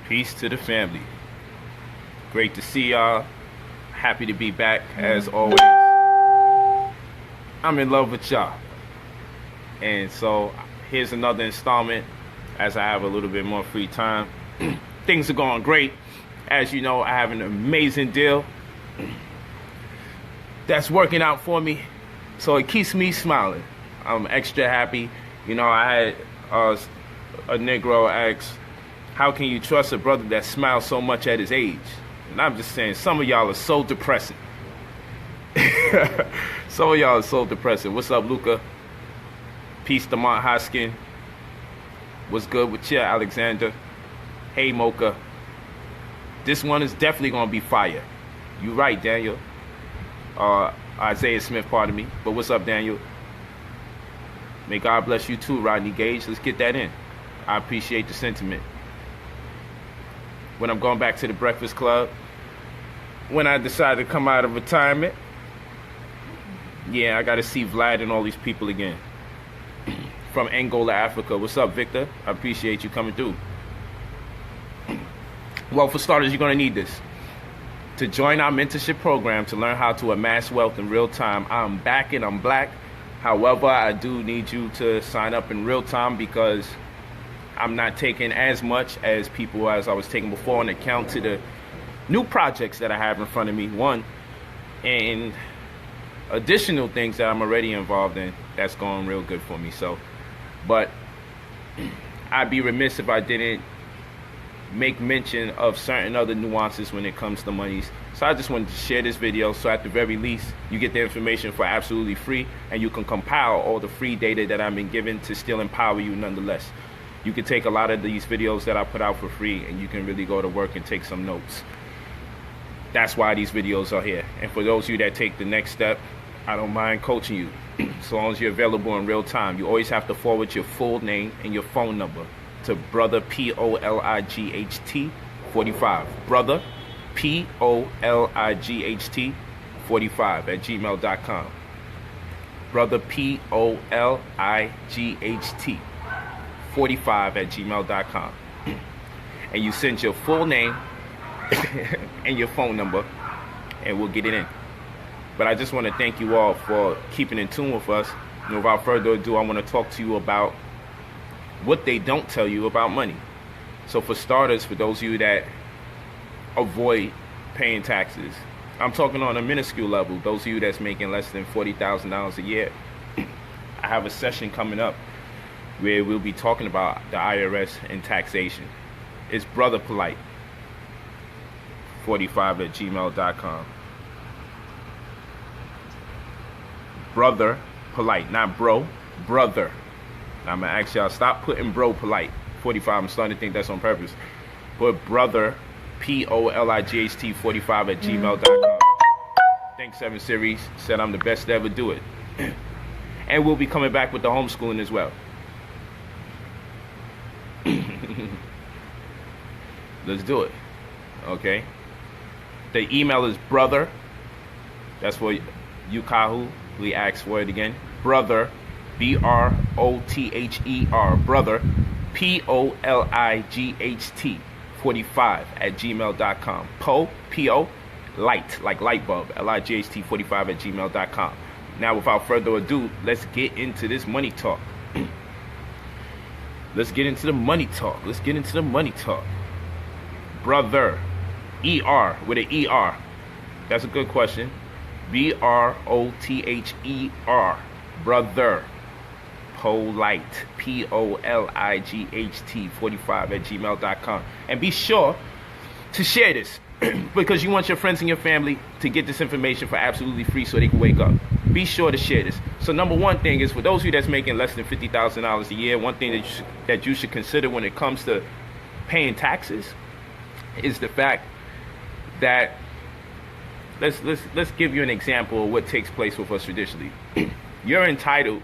Peace to the family. Great to see y'all. Happy to be back as always. I'm in love with y'all. And so here's another installment as I have a little bit more free time. Things are going great. As you know, I have an amazing deal that's working out for me. So it keeps me smiling. I'm extra happy. You know, I had a Negro ask, how can you trust a brother that smiles so much at his age? And I'm just saying, some of y'all are so depressing. Some of y'all are so depressing. What's up, Luca? Peace to Mont Hoskin. What's good with you, Alexander? Hey, Mocha. This one is definitely going to be fire. You right, Daniel. Isaiah Smith, pardon me. But what's up, Daniel? May God bless you too, Rodney Gage. Let's get that in. I appreciate the sentiment. When I'm going back to the Breakfast Club, when I decided to come out of retirement, yeah, I got to see Vlad and all these people again. From Angola, Africa. What's up, Victor? I appreciate you coming through. Well, for starters, you're going to need this. To join our mentorship program to learn how to amass wealth in real time, I'm back and I'm black. However, I do need you to sign up in real time because I'm not taking as much as people as I was taking before on account to the new projects that I have in front of me. One, and additional things that I'm already involved in that's going real good for me. So, but I'd be remiss if I didn't make mention of certain other nuances when it comes to monies. So I just wanted to share this video so at the very least you get the information for absolutely free and you can compile all the free data that I've been given to still empower you nonetheless. You can take a lot of these videos that I put out for free and you can really go to work and take some notes. That's why these videos are here. And for those of you that take the next step, I don't mind coaching you so long as you're available in real time. You always have to forward your full name and your phone number to Brother Polight 45. Brother Polight 45 at gmail.com. Brother Polight 45 at gmail.com. And you send your full name and your phone number and we'll get it in. But I just want to thank you all for keeping in tune with us. And without further ado, I want to talk to you about what they don't tell you about money. So for starters, for those of you that avoid paying taxes, I'm talking on a minuscule level. Those of you that's making less than $40,000 a year, I have a session coming up where we'll be talking about the IRS and taxation. It's Brother Polight 45 at gmail.com. Brother Polight, not bro, brother. Now I'm gonna ask y'all, stop putting Bro Polight 45. I'm starting to think that's on purpose. Put Brother Polight 45 at gmail.com. Thanks 7 Series said I'm the best to ever do it. And we'll be coming back with the homeschooling as well. Let's do it. Okay. The email is brother. That's for Yukahu. We asked for it again. Brother, BROTHER, brother, POLIGHT 45 at gmail.com. P-O, light, like light bulb, LIGHT 45 at gmail.com. Now, without further ado, let's get into this money talk. Let's get into the money talk. Let's get into the money talk. Brother, ER, with an ER. That's a good question. BROTHER, brother, Polight, POLIGHT 45 at gmail.com. And be sure to share this because you want your friends and your family to get this information for absolutely free so they can wake up. Be sure to share this. So number one thing is, for those of you that's making less than $50,000 a year, one thing that you should consider when it comes to paying taxes is the fact that let's give you an example of what takes place with us traditionally. You're entitled,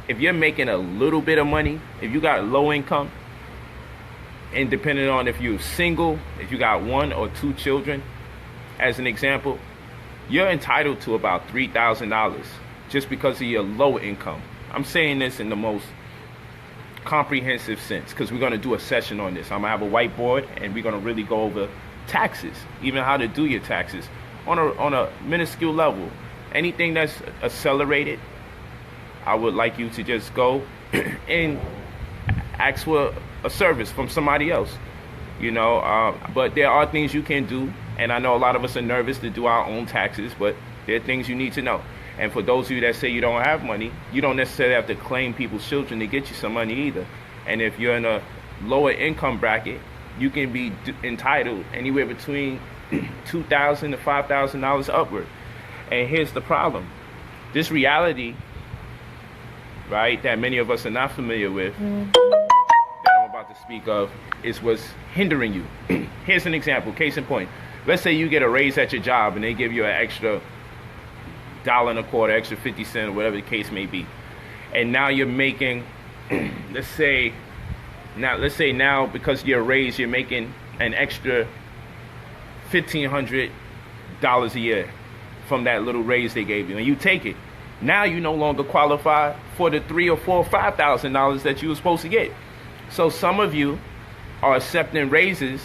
if you're making a little bit of money, if you got low income, and depending on if you're single, if you got 1 or 2 children, as an example, you're entitled to about $3,000 just because of your low income. I'm saying this in the most comprehensive sense, because we're going to do a session on this. I'm going to have a whiteboard, and we're going to really go over taxes, even how to do your taxes on a minuscule level. Anything that's accelerated, I would like you to just go and ask for a service from somebody else, but there are things you can do, and I know a lot of us are nervous to do our own taxes, but there are things you need to know. And for those of you that say you don't have money, you don't necessarily have to claim people's children to get you some money either. And if you're in a lower income bracket, you can be entitled anywhere between $2,000 to $5,000 upward. And here's the problem. This reality, right, that many of us are not familiar with, that I'm about to speak of, is what's hindering you. Here's an example, case in point. Let's say you get a raise at your job and they give you an extra $1.25, extra 50 cents, or whatever the case may be. And now you're making, let's say now because you're raised, you're making an extra $1,500 a year from that little raise they gave you, and you take it. Now you no longer qualify for the $3,000 or $4,000 or $5,000 that you were supposed to get. So some of you are accepting raises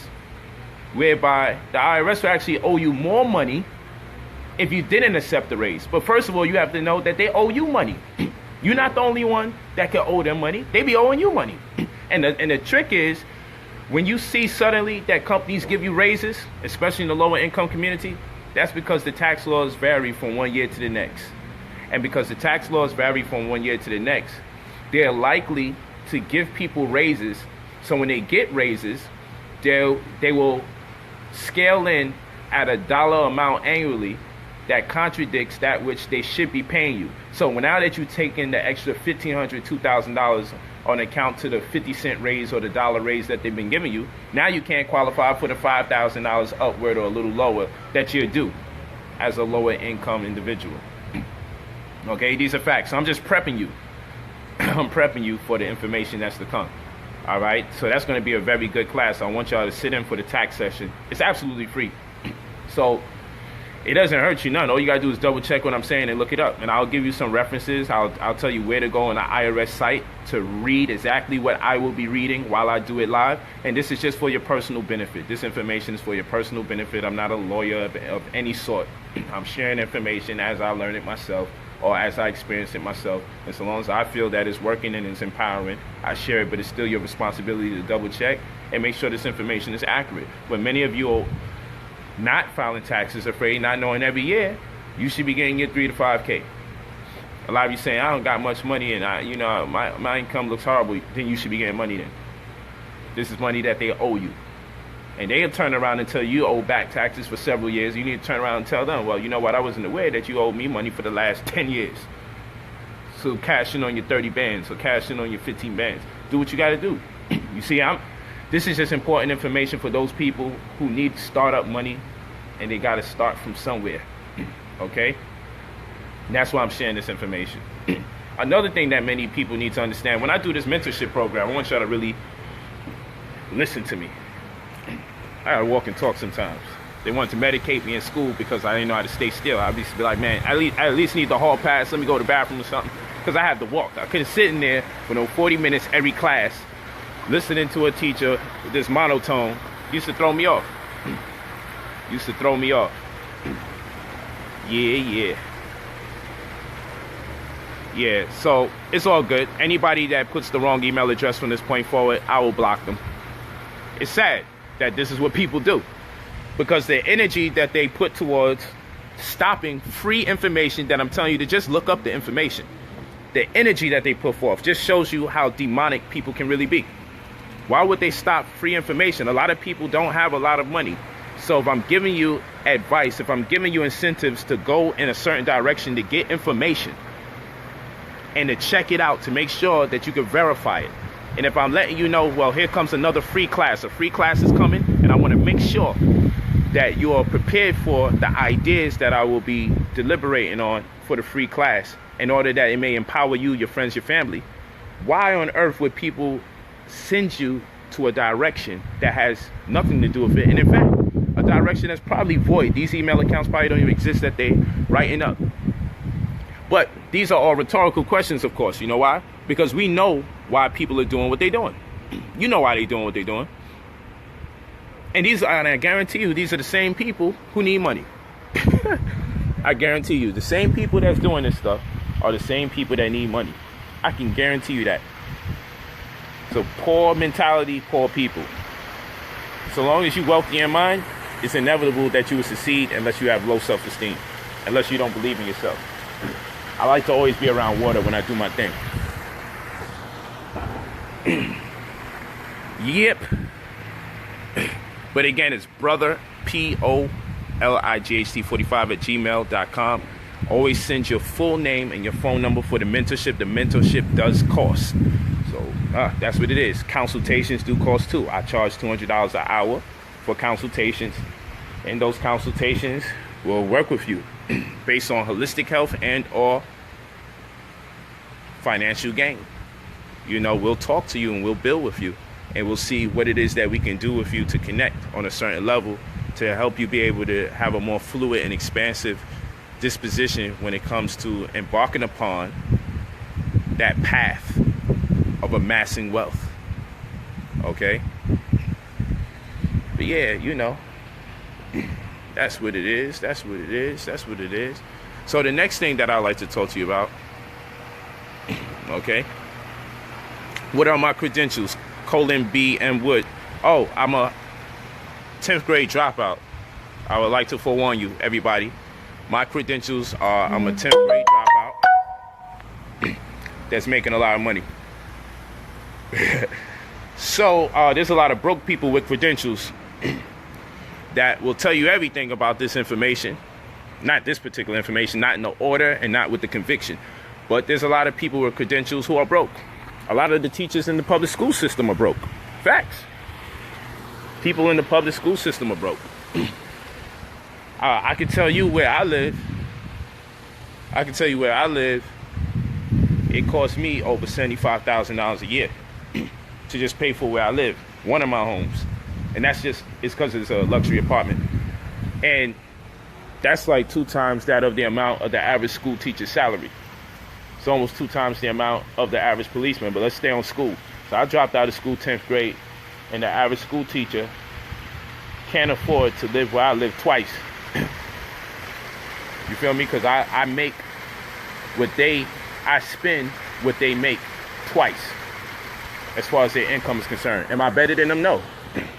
whereby the IRS will actually owe you more money if you didn't accept the raise. But first of all, you have to know that they owe you money. You're not the only one that can owe them money. They be owing you money. And the trick is, when you see suddenly that companies give you raises, especially in the lower income community, that's because the tax laws vary from one year to the next. And because the tax laws vary from one year to the next, they're likely to give people raises. So when they get raises, they will scale in at a dollar amount annually that contradicts that which they should be paying you. So now that you take in the extra $1,500, $2,000 on account to the 50-cent raise or the dollar raise that they've been giving you, now you can't qualify for the $5,000 upward or a little lower that you're due as a lower income individual. Okay, these are facts. So I'm just prepping you. I'm prepping you for the information that's to come. All right, so that's going to be a very good class. I want y'all to sit in for the tax session. It's absolutely free. So it doesn't hurt you none. All you got to do is double check what I'm saying and look it up. And I'll give you some references. I'll tell you where to go on the IRS site to read exactly what I will be reading while I do it live. And this is just for your personal benefit. This information is for your personal benefit. I'm not a lawyer of any sort. I'm sharing information as I learn it myself or as I experience it myself. And so long as I feel that it's working and it's empowering, I share it. But it's still your responsibility to double check and make sure this information is accurate. But many of you not filing taxes, afraid, not knowing every year, you should be getting your 3 to 5K. A lot of you saying, I don't got much money and my income looks horrible. Then you should be getting money then. This is money that they owe you. And they'll turn around and tell you owe back taxes for several years. You need to turn around and tell them, well, you know what, I wasn't aware that you owed me money for the last 10 years. So cash in on your 30 bands or cash in on your 15 bands. Do what you got to do. You see, this is just important information for those people who need startup money and they got to start from somewhere. Okay? And that's why I'm sharing this information. Another thing that many people need to understand, when I do this mentorship program, I want y'all to really listen to me. I gotta walk and talk sometimes. They wanted to medicate me in school because I didn't know how to stay still. I used to be like, man, I at least need the hall pass. Let me go to the bathroom or something. Because I had to walk. I couldn't sit in there for no 40 minutes every class listening to a teacher with this monotone. Used to throw me off. Used to throw me off. Yeah. So it's all good. Anybody that puts the wrong email address from this point forward, I will block them. It's sad that this is what people do, because the energy that they put towards stopping free information that I'm telling you to just look up the information, the energy that they put forth just shows you how demonic people can really be. Why would they stop free information? A lot of people don't have a lot of money. So if I'm giving you advice, if I'm giving you incentives to go in a certain direction to get information and to check it out to make sure that you can verify it, and if I'm letting you know, well, here comes another free class. A free class is coming, and I want to make sure that you are prepared for the ideas that I will be deliberating on for the free class in order that it may empower you, your friends, your family. Why on earth would people send you to a direction that has nothing to do with it? And in fact, a direction that's probably void. These email accounts probably don't even exist that they writing up. But these are all rhetorical questions, of course. You know why? Because we know why people are doing what they're doing. You know why they're doing what they're doing. And I guarantee you, these are the same people who need money. I guarantee you, the same people that's doing this stuff are the same people that need money. I can guarantee you that. So poor mentality, poor people. So long as you're wealthy in mind, it's inevitable that you will succeed unless you have low self-esteem, unless you don't believe in yourself. I like to always be around water when I do my thing. Yep. But again, it's Brother POLIGHT45@gmail.com. Always send your full name and your phone number for the mentorship. The mentorship does cost. So that's what it is. Consultations do cost too. I charge $200 an hour for consultations. And those consultations will work with you based on holistic health and or financial gain. You know, we'll talk to you and we'll build with you. And we'll see what it is that we can do with you to connect on a certain level to help you be able to have a more fluid and expansive disposition when it comes to embarking upon that path of amassing wealth. Okay? But yeah, you know, that's what it is. That's what it is. That's what it is. So the next thing that I'd like to talk to you about, okay? What are my credentials? B. M. Wood. Oh, I'm a 10th grade dropout. I would like to forewarn you, everybody. My credentials are I'm a 10th grade dropout that's making a lot of money. So there's a lot of broke people with credentials that will tell you everything about this information. Not this particular information, not in the order and not with the conviction. But there's a lot of people with credentials who are broke. A lot of the teachers in the public school system are broke. Facts. People in the public school system are broke. I can tell you where I live. It costs me over $75,000 a year to just pay for where I live. One of my homes. And that's just, it's because it's a luxury apartment. And that's like 2 times that of the amount of the average school teacher's salary. It's almost 2 times the amount of the average policeman, but let's stay on school. So I dropped out of school 10th grade, and the average school teacher can't afford to live where I live twice. You feel me? Because I make I spend what they make twice as far as their income is concerned. Am I better than them? No.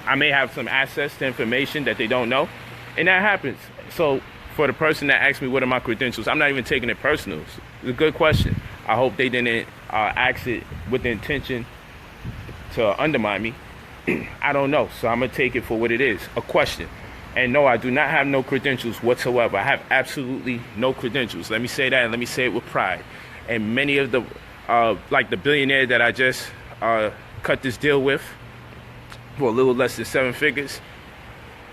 I may have some access to information that they don't know, and that happens. So for the person that asked me what are my credentials, I'm not even taking it personal. It's a good question. I hope they didn't ask it with the intention to undermine me. I don't know. So I'm going to take it for what it is, a question. And no, I do not have no credentials whatsoever. I have absolutely no credentials. Let me say that, and let me say it with pride. And many of the, like the billionaire that I just cut this deal with for a little less than 7 figures,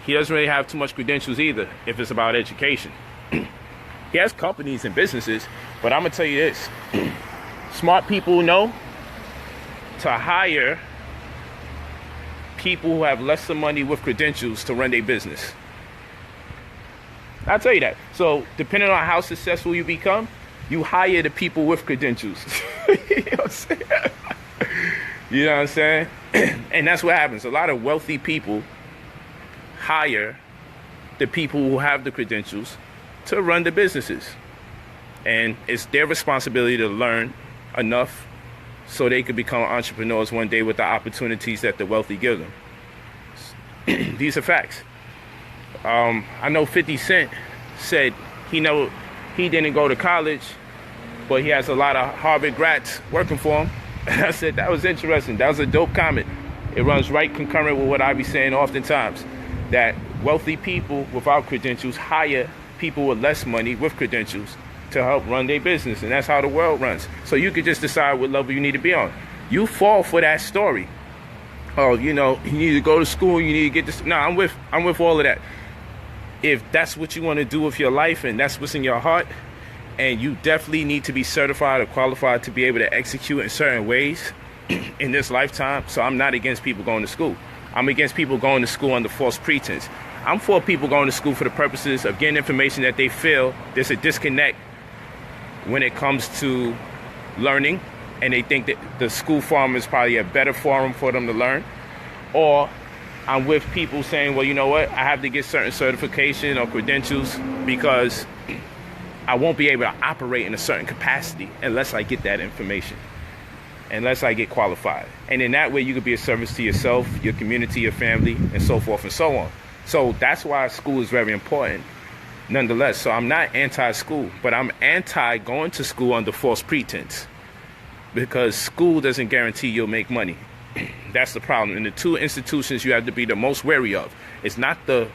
he doesn't really have too much credentials either if it's about education. He has companies and businesses, but I'm going to tell you this. Smart people know to hire people who have lesser money with credentials to run their business. I'll tell you that. So depending on how successful you become, you hire the people with credentials. You know what I'm saying? You know what I'm saying? And that's what happens. A lot of wealthy people hire the people who have the credentials to run the businesses. And it's their responsibility to learn enough so they could become entrepreneurs one day with the opportunities that the wealthy give them. These are facts. I know 50 Cent said he didn't go to college, but he has a lot of Harvard grads working for him. I said, that was interesting. That was a dope comment. It runs right concurrent with what I be saying oftentimes, that wealthy people without credentials hire people with less money with credentials to help run their business. And that's how the world runs. So you could just decide what level you need to be on. You fall for that story. Oh, you know, you need to go to school, you need to get this. No, I'm with all of that. If that's what you want to do with your life and that's what's in your heart, and you definitely need to be certified or qualified to be able to execute in certain ways in this lifetime. So I'm not against people going to school. I'm against people going to school under false pretense. I'm for people going to school for the purposes of getting information that they feel there's a disconnect when it comes to learning and they think that the school forum is probably a better forum for them to learn. Or I'm with people saying, well, you know what, I have to get certain certification or credentials because I won't be able to operate in a certain capacity unless I get that information, unless I get qualified. And in that way, you could be a service to yourself, your community, your family, and so forth and so on. So that's why school is very important. Nonetheless, so I'm not anti-school, but I'm anti going to school under false pretense, because school doesn't guarantee you'll make money. That's the problem. And the two institutions you have to be the most wary of, it's not the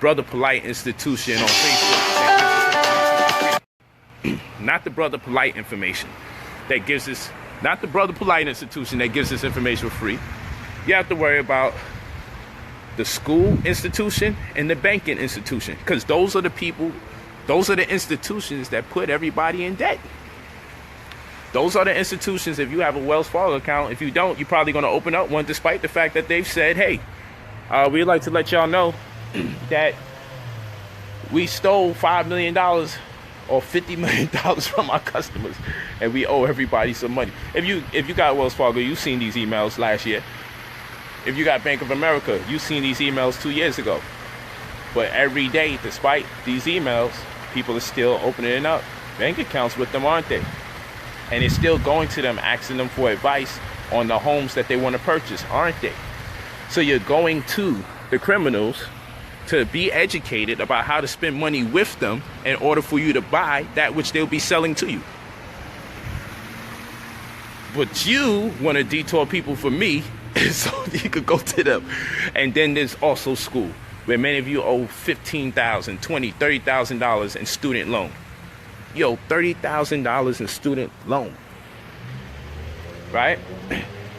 Brother Polight institution on Facebook, not the Brother Polight information that gives us, not the Brother Polight institution that gives us information for free. You have to worry about the school institution and the banking institution, because those are the people, those are the institutions that put everybody in debt. Those are the institutions. If you have a Wells Fargo account, if you don't, you're probably going to open up one, despite the fact that they've said, hey, we'd like to let y'all know that we stole $5 million or $50 million from our customers, and we owe everybody some money. If you got Wells Fargo, you've seen these emails last year. If you got Bank of America, you've seen these emails 2 years ago. But every day, despite these emails, people are still opening up bank accounts with them, aren't they? And it's still going to them, asking them for advice on the homes that they want to purchase, aren't they? So you're going to the criminals to be educated about how to spend money with them in order for you to buy that which they'll be selling to you. But you want to detour people from me so you could go to them. And then there's also school, where many of you owe $15,000, $20,000, $30,000 in student loan. You owe $30,000 in student loan, right?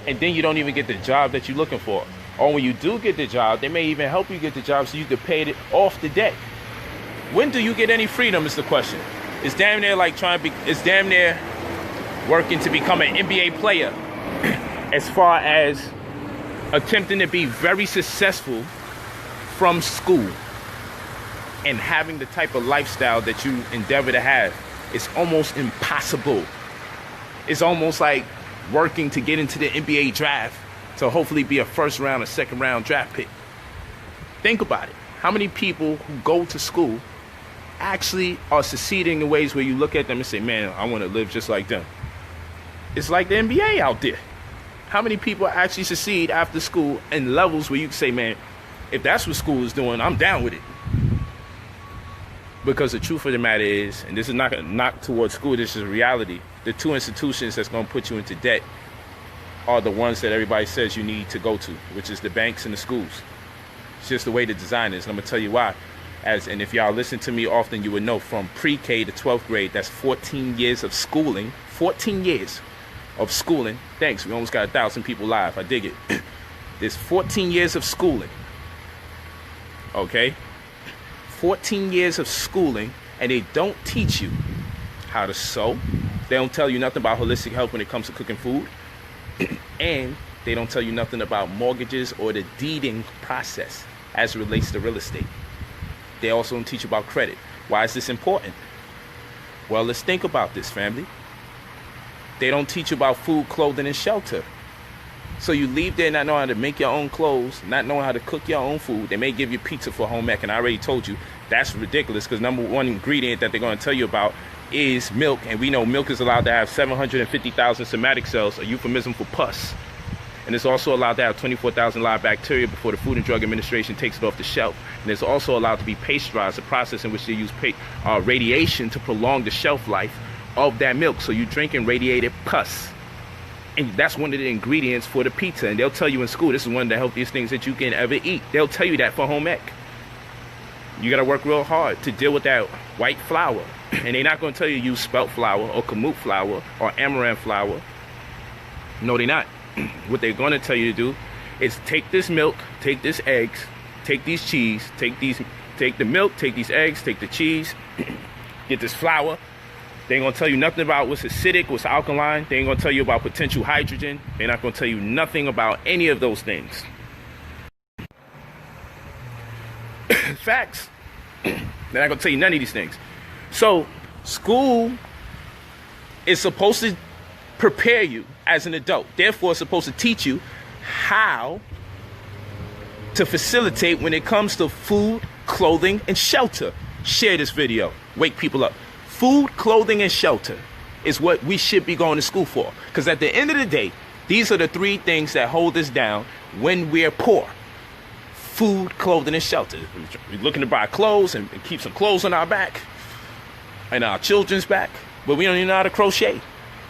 And then you don't even get the job that you're looking for. Or when you do get the job, they may even help you get the job so you can pay it off the debt. When do you get any freedom is the question. It's damn near like it's damn near working to become an NBA player as far as attempting to be very successful from school and having the type of lifestyle that you endeavor to have. It's almost impossible. It's almost like working to get into the NBA draft to hopefully be a first round or second round draft pick. Think about it. How many people who go to school actually are succeeding in ways where you look at them and say, man, I want to live just like them? It's like the NBA out there. How many people actually succeed after school in levels where you can say, man, if that's what school is doing, I'm down with it? Because the truth of the matter is, and this is not a knock towards school, this is reality, the two institutions that's going to put you into debt are the ones that everybody says you need to go to, which is the banks and the schools. It's just the way the design is, and I'm going to tell you why. And if y'all listen to me often, you would know from pre-K to 12th grade, that's 14 years of schooling. 14 years of schooling. Thanks, we almost got 1,000 people live. I dig it. There's 14 years of schooling. Okay? 14 years of schooling, and they don't teach you how to sew. They don't tell you nothing about holistic health when it comes to cooking food. And they don't tell you nothing about mortgages or the deeding process as it relates to real estate. They also don't teach you about credit. Why is this important? Well, let's think about this, family. They don't teach you about food, clothing, and shelter. So you leave there not knowing how to make your own clothes, not knowing how to cook your own food. They may give you pizza for home ec, and I already told you that's ridiculous, because number one ingredient that they're going to tell you about is milk, and we know milk is allowed to have 750,000 somatic cells, a euphemism for pus. And it's also allowed to have 24,000 live bacteria before the Food and Drug Administration takes it off the shelf. And it's also allowed to be pasteurized, a process in which they use radiation to prolong the shelf life of that milk. So you're drinking radiated pus. And that's one of the ingredients for the pizza. And they'll tell you in school, this is one of the healthiest things that you can ever eat. They'll tell you that for home ec. You got to work real hard to deal with that white flour. And they're not going to tell you use spelt flour or kamut flour or amaranth flour. No, they're not. What they're going to tell you to do is take this milk, take this eggs, take these cheese, take the milk, take these eggs, take the cheese, get this flour. They ain't going to tell you nothing about what's acidic, what's alkaline. They ain't going to tell you about potential hydrogen. They're not going to tell you nothing about any of those things. Facts. They're not going to tell you none of these things. So school is supposed to prepare you as an adult. Therefore, it's supposed to teach you how to facilitate when it comes to food, clothing, and shelter. Share this video. Wake people up. Food, clothing, and shelter is what we should be going to school for. Because at the end of the day, these are the three things that hold us down when we're poor. Food, clothing, and shelter. We're looking to buy clothes and keep some clothes on our back and our children's back, but we don't even know how to crochet.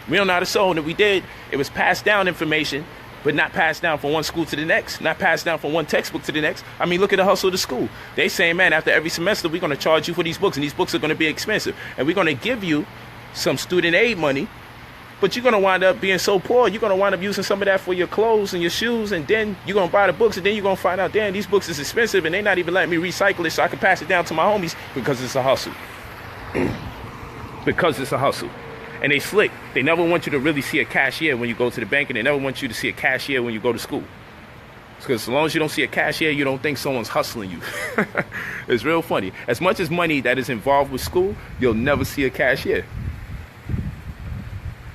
We don't know how to sew, and if we did, it was passed down information, but not passed down from one school to the next, not passed down from one textbook to the next. I mean, look at the hustle of the school. They saying, man, after every semester, we're going to charge you for these books, and these books are going to be expensive, and we're going to give you some student aid money, but you're going to wind up being so poor, you're going to wind up using some of that for your clothes and your shoes, and then you're going to buy the books, and then you're going to find out, damn, these books is expensive, and they're not even letting me recycle it so I can pass it down to my homies because it's a hustle. Because it's a hustle. And they slick. They never want you to really see a cashier when you go to the bank, and they never want you to see a cashier when you go to school. Because as long as you don't see a cashier, you don't think someone's hustling you. It's real funny. As much as money that is involved with school, you'll never see a cashier.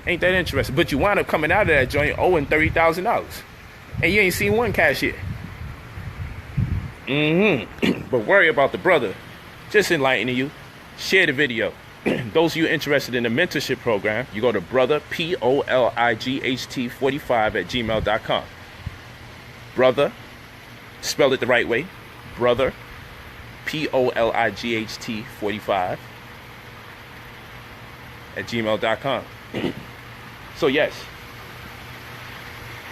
Ain't that interesting? But you wind up coming out of that joint owing $30,000. And you ain't seen one cashier. But worry about the brother. Just enlightening you. Share the video. Those of you interested in the mentorship program, you go to Brother Polight 45 at gmail.com. Brother, spell it the right way. Brother Polight 45 at gmail.com. So yes,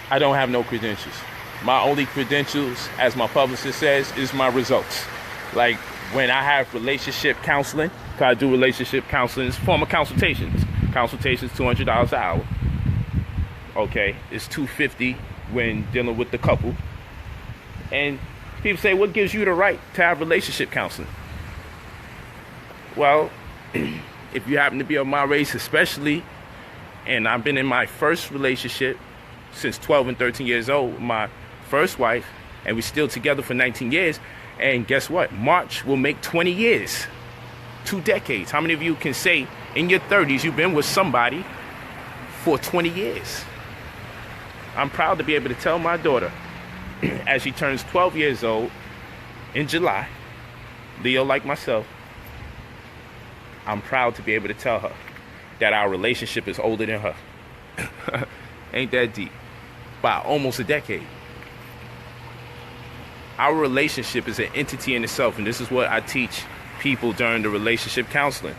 I don't have no credentials. My only credentials, as my publicist says, is my results. Like when I have relationship counseling, I do relationship counseling, it's a form of consultations. Consultations, $200 an hour. Okay, it's $250 when dealing with the couple. And people say, what gives you the right to have relationship counseling? Well, if you happen to be of my race especially, and I've been in my first relationship since 12 and 13 years old with my first wife, and we're still together for 19 years, and guess what? March will make 20 years. 2 decades. How many of you can say in your 30s you've been with somebody for 20 years? I'm proud to be able to tell my daughter as she turns 12 years old in July, Leo like myself, I'm proud to be able to tell her that our relationship is older than her. Ain't that deep? By almost a decade. Our relationship is an entity in itself, and this is what I teach people during the relationship counseling.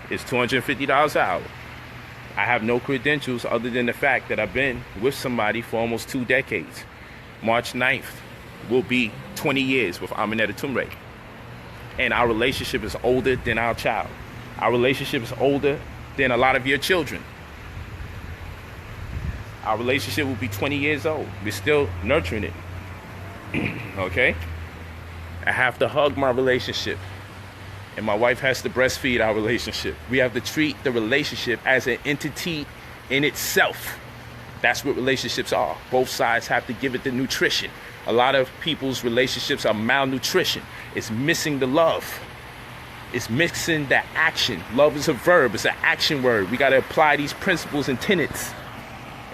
It's $250 an hour. I have no credentials other than the fact that I've been with somebody for almost 2 decades. March 9th will be 20 years with Aminetta Tumre. And our relationship is older than our child. Our relationship is older than a lot of your children. Our relationship will be 20 years old. We're still nurturing it. Okay? I have to hug my relationship. And my wife has to breastfeed our relationship. We have to treat the relationship as an entity in itself. That's what relationships are. Both sides have to give it the nutrition. A lot of people's relationships are malnutrition. It's missing the love. It's missing the action. Love is a verb. It's an action word. We got to apply these principles and tenets.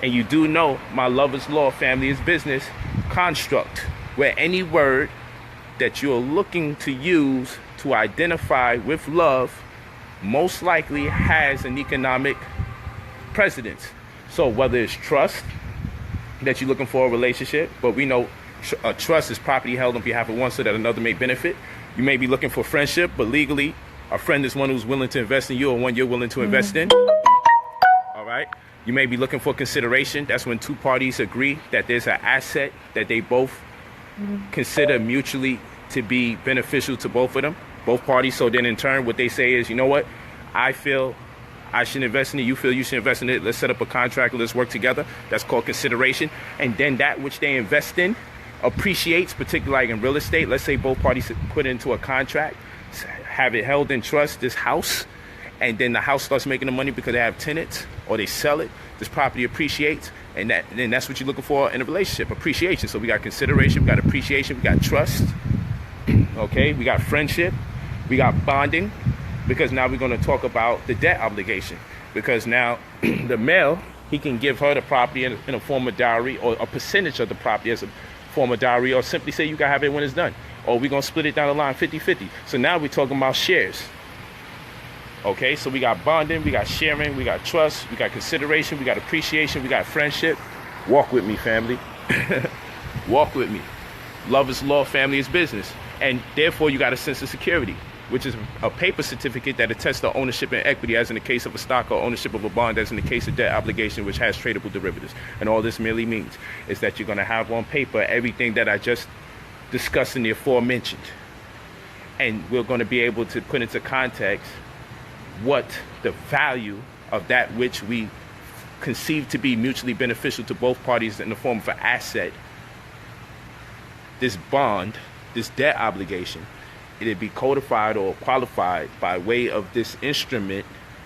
And you do know my lover's law, family is business construct, where any word that you're looking to use to identify with love most likely has an economic precedence. So whether it's trust that you're looking for a relationship, but we know trust is property held on behalf of one so that another may benefit. You may be looking for friendship, but legally a friend is one who's willing to invest in you or one you're willing to invest in. All right. You may be looking for consideration. That's when two parties agree that there's an asset that they both consider mutually to be beneficial to both of them, both parties. So then in turn, what they say is, you know what? I feel I should invest in it. You feel you should invest in it. Let's set up a contract. Let's work together. That's called consideration. And then that which they invest in appreciates, particularly like in real estate. Let's say both parties put into a contract, have it held in trust, this house, and then the house starts making the money because they have tenants or they sell it. This property appreciates, and then that's what you're looking for in a relationship, appreciation. So we got consideration, we got appreciation, we got trust. Okay, we got friendship, we got bonding, because now we're going to talk about the debt obligation. Because now the male He can give her the property in a form of dowry, or a percentage of the property as a form of dowry, or simply say you can have it when it's done. Or we're going to split it down the line 50-50. So now we're talking about shares. Okay, so we got bonding, we got sharing, we got trust, we got consideration, we got appreciation, we got friendship. Walk with me, family. Walk with me. Love is law, family is business. And therefore, you got a sense of security, which is a paper certificate that attests to ownership and equity, as in the case of a stock, or ownership of a bond, as in the case of debt obligation, which has tradable derivatives. And all this merely means is that you're going to have on paper everything that I just discussed in the aforementioned. And we're going to be able to put into context what the value of that which we conceive to be mutually beneficial to both parties in the form of an asset, this bond, this debt obligation, it'd be codified or qualified by way of this instrument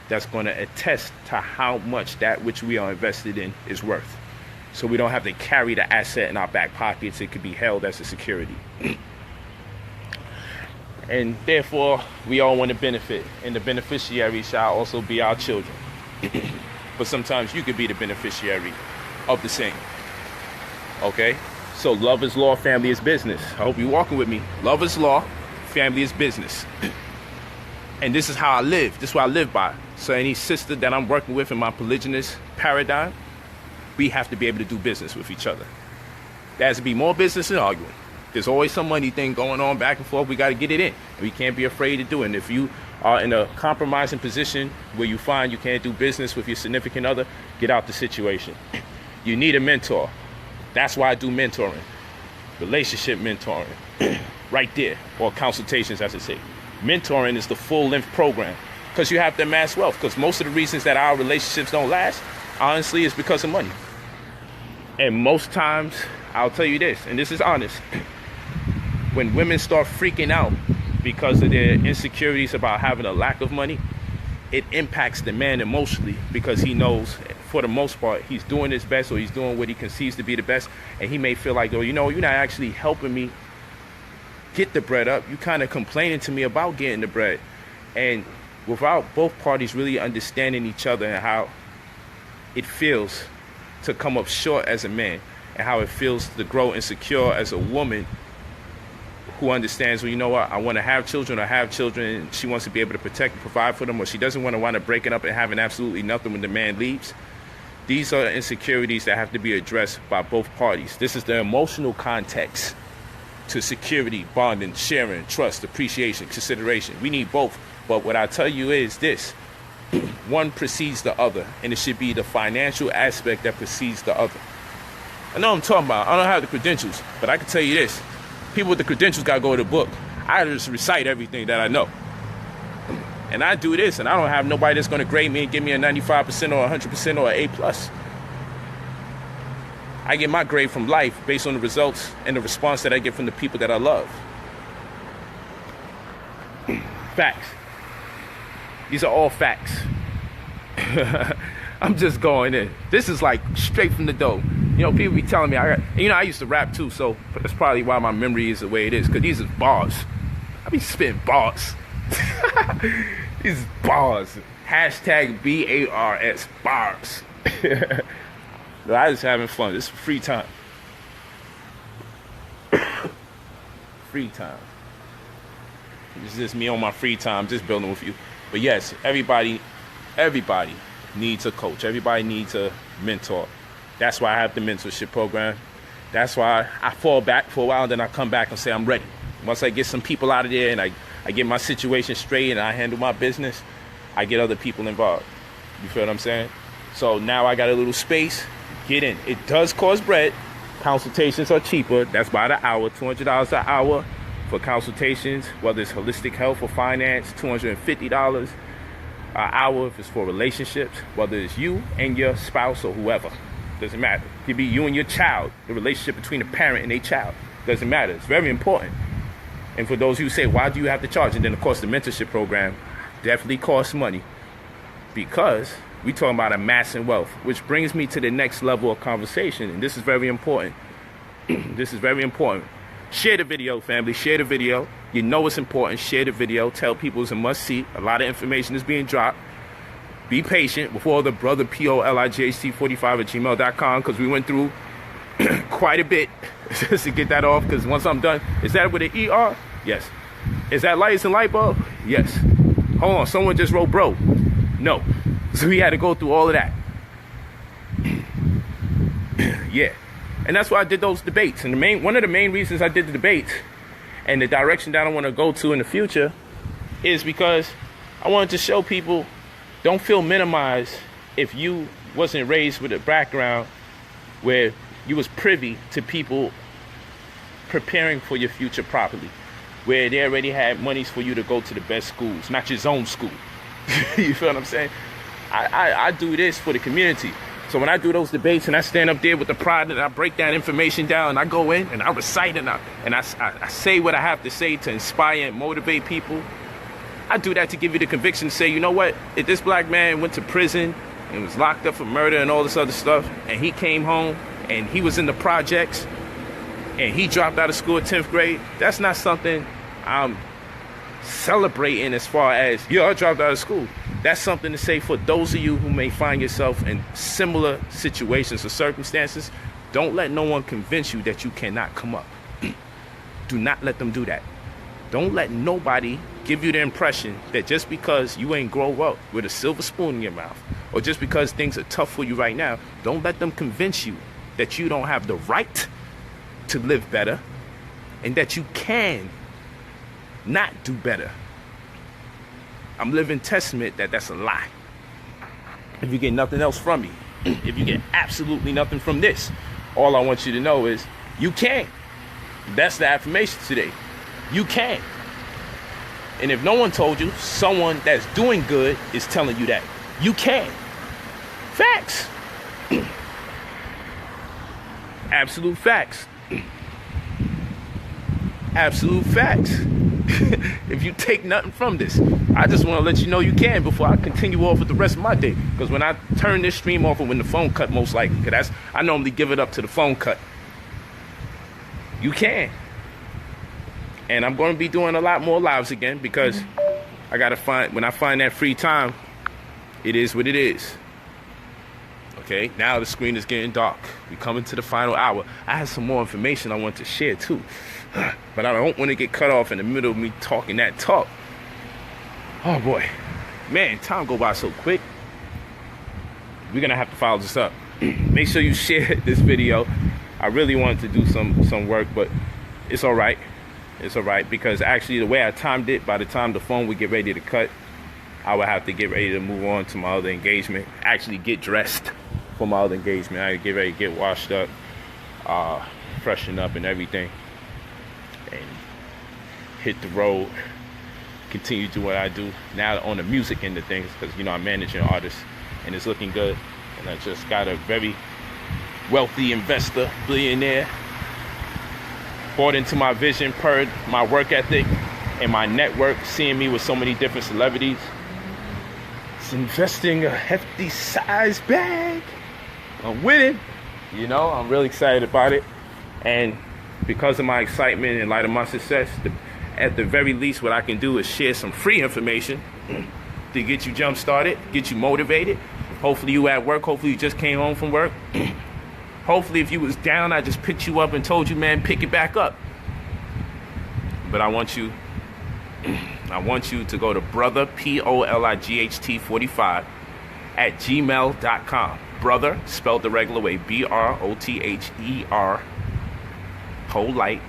that's going to attest to how much that which we are invested in is worth. So we don't have to carry the asset in our back pockets. It could be held as a security. And therefore, we all want to benefit. And the beneficiary shall also be our children. But sometimes you could be the beneficiary of the same. Okay? So love is law, family is business. I hope you're walking with me. Love is law, family is business. And this is how I live. This is what I live by. So any sister that I'm working with in my polygynous paradigm, we have to be able to do business with each other. There has to be more business than arguing. There's always some money thing going on back and forth. We got to get it in. We can't be afraid to do it. And if you are in a compromising position where you find you can't do business with your significant other, get out the situation. You need a mentor. That's why I do mentoring. Relationship mentoring. Right there. Or consultations, as I say. Mentoring is the full-length program. Because you have to amass wealth. Because most of the reasons that our relationships don't last, honestly, is because of money. And most times, I'll tell you this, and this is honest. When women start freaking out because of their insecurities about having a lack of money, it impacts the man emotionally, because he knows, for the most part, he's doing his best, or he's doing what he conceives to be the best, and he may feel like, oh, you know, you're not actually helping me get the bread up. You kind of complaining to me about getting the bread. And without both parties really understanding each other and how it feels to come up short as a man, and how it feels to grow insecure as a woman who understands, well, you know what, I want to have children, or have children, and she wants to be able to protect and provide for them, or she doesn't want to wind up breaking up and having absolutely nothing when the man leaves. These are insecurities that have to be addressed by both parties. This is the emotional context to security, bonding, sharing, trust, appreciation, consideration. We need both. But what I tell you is this: one precedes the other, and it should be the financial aspect that precedes the other. I know what I'm talking about. I don't have the credentials, but I can tell you this. People with the credentials got to go to the book. I just recite everything that I know. And I do this, and I don't have nobody that's going to grade me and give me a 95% or 100% or an A+. I get my grade from life based on the results and the response that I get from the people that I love. Facts. These are all facts. I'm just going in. This is like straight from the dough. You know, people be telling me, I used to rap too, so that's probably why my memory is the way it is, because these are bars. I be spitting bars. These bars. Hashtag BARS, bars. I just having fun. This is free time. Free time. It's just me on my free time, just building with you. But yes, everybody needs a coach. Everybody needs a mentor. That's why I have the mentorship program. That's why I fall back for a while, and then I come back and say I'm ready. Once I get some people out of there and I get my situation straight and I handle my business, I get other people involved. You feel what I'm saying? So now I got a little space. Get in. It does cost bread. Consultations are cheaper. That's by the hour, $200 an hour for consultations, whether it's holistic health or finance, $250 an hour if it's for relationships, whether it's you and your spouse or whoever. Doesn't matter. It could be you and your child, the relationship between a parent and a child. Doesn't matter. It's very important. And for those who say, why do you have to charge? And then, of course, the mentorship program definitely costs money, because we're talking about amassing wealth, which brings me to the next level of conversation. And this is very important. This is very important. Share the video, family. Share the video. You know it's important. Share the video. Tell people it's a must-see. A lot of information is being dropped. be patient before the Brother Polight 45 at gmail.com, because we went through quite a bit just to get that off, because once I'm done, is that with an ER? Yes. Is that lights and light bulb? Yes. Hold on, someone just wrote bro. No. So we had to go through all of that. Yeah. And that's why I did those debates. And one of the main reasons I did the debates and the direction that I want to go to in the future is because I wanted to show people, don't feel minimized if you wasn't raised with a background where you was privy to people preparing for your future properly, where they already had monies for you to go to the best schools, not your zone school. You feel what I'm saying? I do this for the community. So when I do those debates and I stand up there with the pride and I break that information down and I go in and I recite and I say what I have to say to inspire and motivate people, I do that to give you the conviction to say, you know what? If this black man went to prison and was locked up for murder and all this other stuff, and he came home and he was in the projects and he dropped out of school at 10th grade, that's not something I'm celebrating as far as, I dropped out of school. That's something to say for those of you who may find yourself in similar situations or circumstances. Don't let no one convince you that you cannot come up. Do not let them do that. Don't let nobody give you the impression that just because you ain't grow up with a silver spoon in your mouth, or just because things are tough for you right now, don't let them convince you that you don't have the right to live better and that you can not do better. I'm living testament that that's a lie. If you get nothing else from me, if you get absolutely nothing from this, all I want you to know is you can. That's the affirmation today. You can. And if no one told you, someone that's doing good is telling you that. You can. Facts. Absolute facts. Absolute facts. If you take nothing from this, I just want to let you know you can before I continue off with the rest of my day. Because when I turn this stream off, or when the phone cut, most likely, because I normally give it up to the phone cut. You can. And I'm going to be doing a lot more lives again, because I got to when I find that free time, it is what it is. Okay, now the screen is getting dark. We're coming to the final hour. I have some more information I want to share too, but I don't want to get cut off in the middle of me talking that talk. Oh boy, man, time go by so quick. We're gonna have to follow this up. Make sure you share this video. I really wanted to do some work, but it's all right. It's all right, because actually the way I timed it, by the time the phone would get ready to cut, I would have to get ready to move on to my other engagement. Actually get dressed for my other engagement. I get ready to get washed up, freshen up and everything, and hit the road, continue to do what I do now on the music end of things, because I'm managing artists and it's looking good. And I just got a very wealthy investor, billionaire, bought into my vision per my work ethic and my network, seeing me with so many different celebrities. It's investing a hefty size bag. I'm winning. I'm really excited about it. And because of my excitement in light of my success, at the very least, what I can do is share some free information to get you jump started, get you motivated. Hopefully you at work. Hopefully you just came home from work. Hopefully if you was down, I just picked you up and told you, man, pick it back up. But I want you to go to Brother Polight 45 at gmail.com. Brother, spelled the regular way, BROTHER, Polight,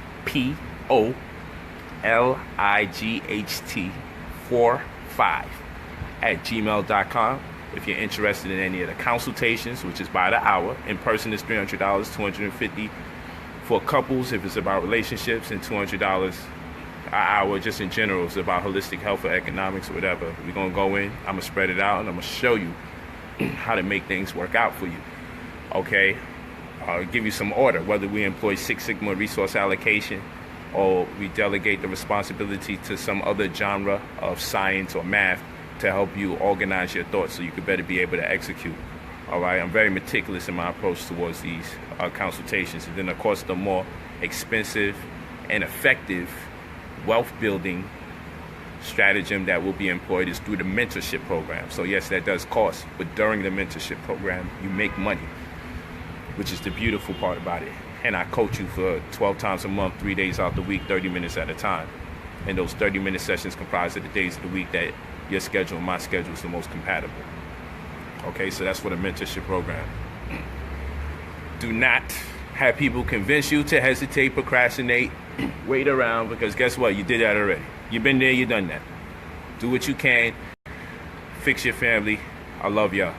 POLIGHT 45 at gmail.com. If you're interested in any of the consultations, which is by the hour, in person is $300, $250 for couples if it's about relationships, and $200 an hour just in general is about holistic health or economics or whatever. We're going to go in, I'm going to spread it out, and I'm going to show you how to make things work out for you. Okay? I'll give you some order, whether we employ Six Sigma resource allocation or we delegate the responsibility to some other genre of science or math to help you organize your thoughts so you could better be able to execute. All right, I'm very meticulous in my approach towards these consultations. And then, of course, the more expensive and effective wealth building stratagem that will be employed is through the mentorship program. So yes, that does cost, but during the mentorship program, you make money, which is the beautiful part about it. And I coach you for 12 times a month, 3 days out the week, 30 minutes at a time. And those 30-minute sessions comprise of the days of the week that your schedule and my schedule is the most compatible. Okay, so that's for the mentorship program. Do not have people convince you to hesitate, procrastinate, wait around, because guess what? You did that already. You've been there, you've done that. Do what you can. Fix your family. I love y'all.